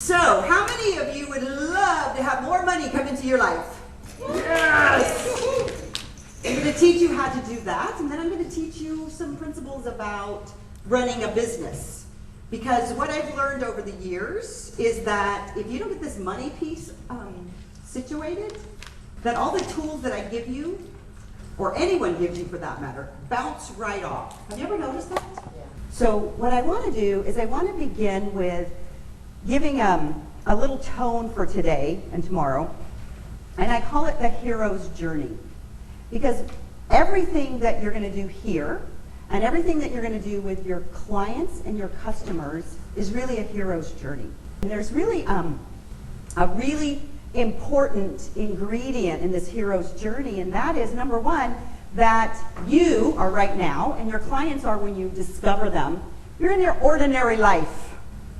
So, how many of you would love to have more money come into your life? Yes! I'm going to teach you how to do that, and then I'm going to teach you some principles about running a business. Because what I've learned over the years is that if you don't get this money piece situated, that all the tools that I give you, or anyone gives you for that matter, bounce right off. Have you ever noticed that? Yeah. So what I want to do is I want to begin with giving a little tone for today and tomorrow, and I call it the hero's journey. Because everything that you're going to do here and everything that you're going to do with your clients and your customers is really a hero's journey. And there's really a really important ingredient in this hero's journey, and that is, number one, that you are right now, and your clients are when you discover them, you're in your ordinary life,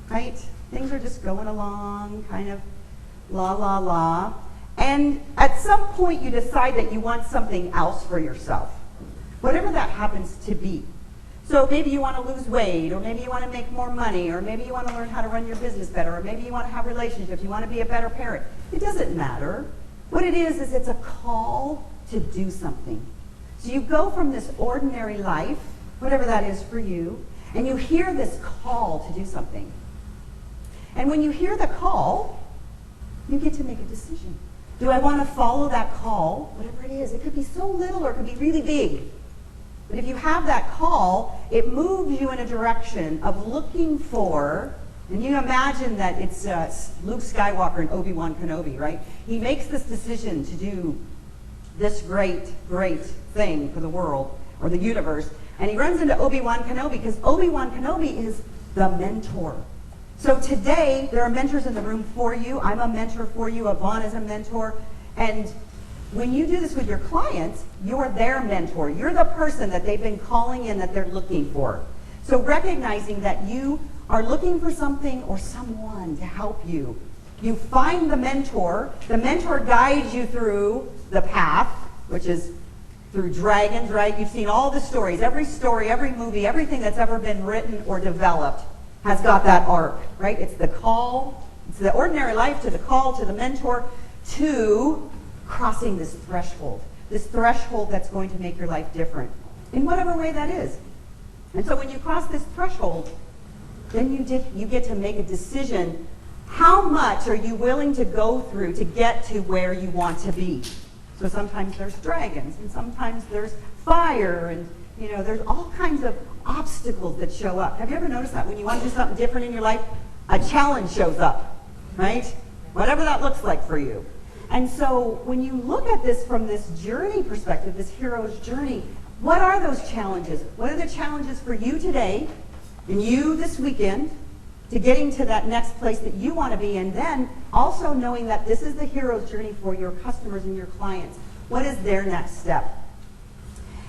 right? Things are just going along, kind of la la la. And at some point you decide that you want something else for yourself, whatever that happens to be. So maybe you want to lose weight, or maybe you want to make more money, or maybe you want to learn how to run your business better, or maybe you want to have relationships, you want to be a better parent. It doesn't matter. What it is it's a call to do something. So you go from this ordinary life, whatever that is for you, and you hear this call to do something. And when you hear the call, you get to make a decision. Do I want to follow that call, whatever it is? It could be so little or it could be really big. But if you have that call, it moves you in a direction of looking for, and you imagine that it's Luke Skywalker and Obi-Wan Kenobi, right? He makes this decision to do this great, great thing for the world or the universe, and he runs into Obi-Wan Kenobi because Obi-Wan Kenobi is the mentor. So today, there are mentors in the room for you. I'm a mentor for you. Yvonne is a mentor. And when you do this with your clients, you're their mentor. You're the person that they've been calling in that they're looking for. So recognizing that you are looking for something or someone to help you. You find the mentor guides you through the path, which is through dragons, right? You've seen all the stories, every movie, everything that's ever been written or developed has got that arc, right? It's the call, it's the ordinary life to the call to the mentor to crossing this threshold that's going to make your life different in whatever way that is. And so when you cross this threshold, then you get to make a decision. How much are you willing to go through to get to where you want to be? So sometimes there's dragons, and sometimes there's fire, and there's all kinds of obstacles that show up. Have you ever noticed that when you want to do something different in your life, a challenge shows up, right? Whatever that looks like for you. And so when you look at this from this journey perspective, this hero's journey, what are those challenges? What are the challenges for you today and you this weekend to getting to that next place that you want to be, and then also knowing that this is the hero's journey for your customers and your clients. What is their next step?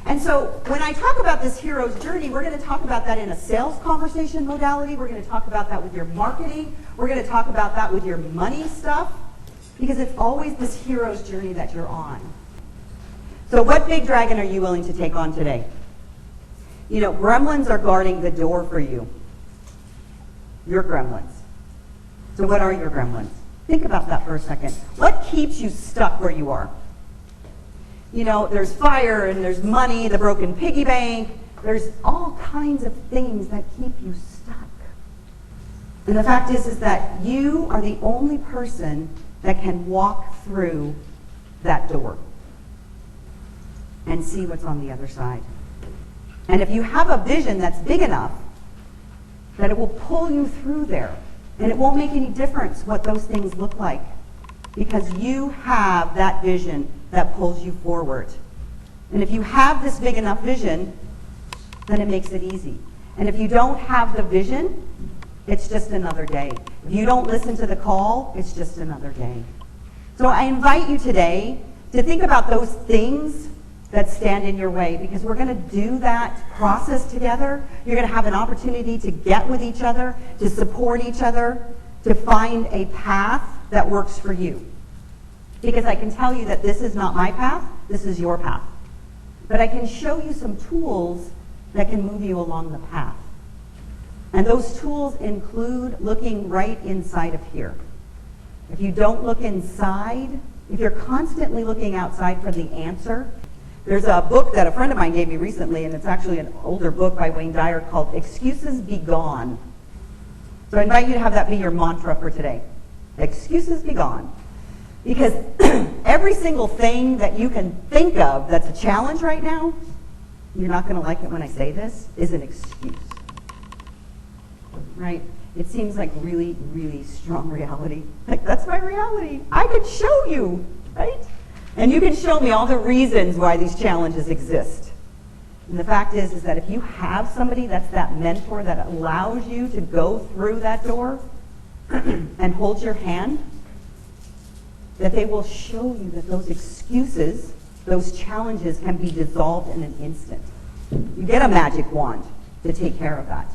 And so when I talk about this hero's journey, we're going to talk about that in a sales conversation modality. We're going to talk about that with your marketing. We're going to talk about that with your money stuff, because it's always this hero's journey that you're on. So what big dragon are you willing to take on today? Gremlins are guarding the door for you. Your gremlins. So what are your gremlins? Think about that for a second. What keeps you stuck where you are? There's fire and there's money, the broken piggy bank. There's all kinds of things that keep you stuck. And the fact is that you are the only person that can walk through that door and see what's on the other side. And if you have a vision that's big enough, that it will pull you through there. And it won't make any difference what those things look like, because you have that vision that pulls you forward. And if you have this big enough vision, then it makes it easy. And if you don't have the vision, it's just another day. If you don't listen to the call, it's just another day. So I invite you today to think about those things that stand in your way, because we're going to do that process together. You're going to have an opportunity to get with each other, to support each other, to find a path that works for you. Because I can tell you that this is not my path, this is your path. But I can show you some tools that can move you along the path. And those tools include looking right inside of here. If you don't look inside, if you're constantly looking outside for the answer, there's a book that a friend of mine gave me recently, and it's actually an older book by Wayne Dyer called Excuses Be Gone. So I invite you to have that be your mantra for today. Excuses be gone. Because every single thing that you can think of that's a challenge right now, you're not going to like it when I say this, is an excuse. Right? It seems like really, really strong reality. Like, that's my reality. I could show you, right? And you can show me all the reasons why these challenges exist. And the fact is that if you have somebody that's that mentor that allows you to go through that door and hold your hand, that they will show you that those excuses, those challenges can be dissolved in an instant. You get a magic wand to take care of that.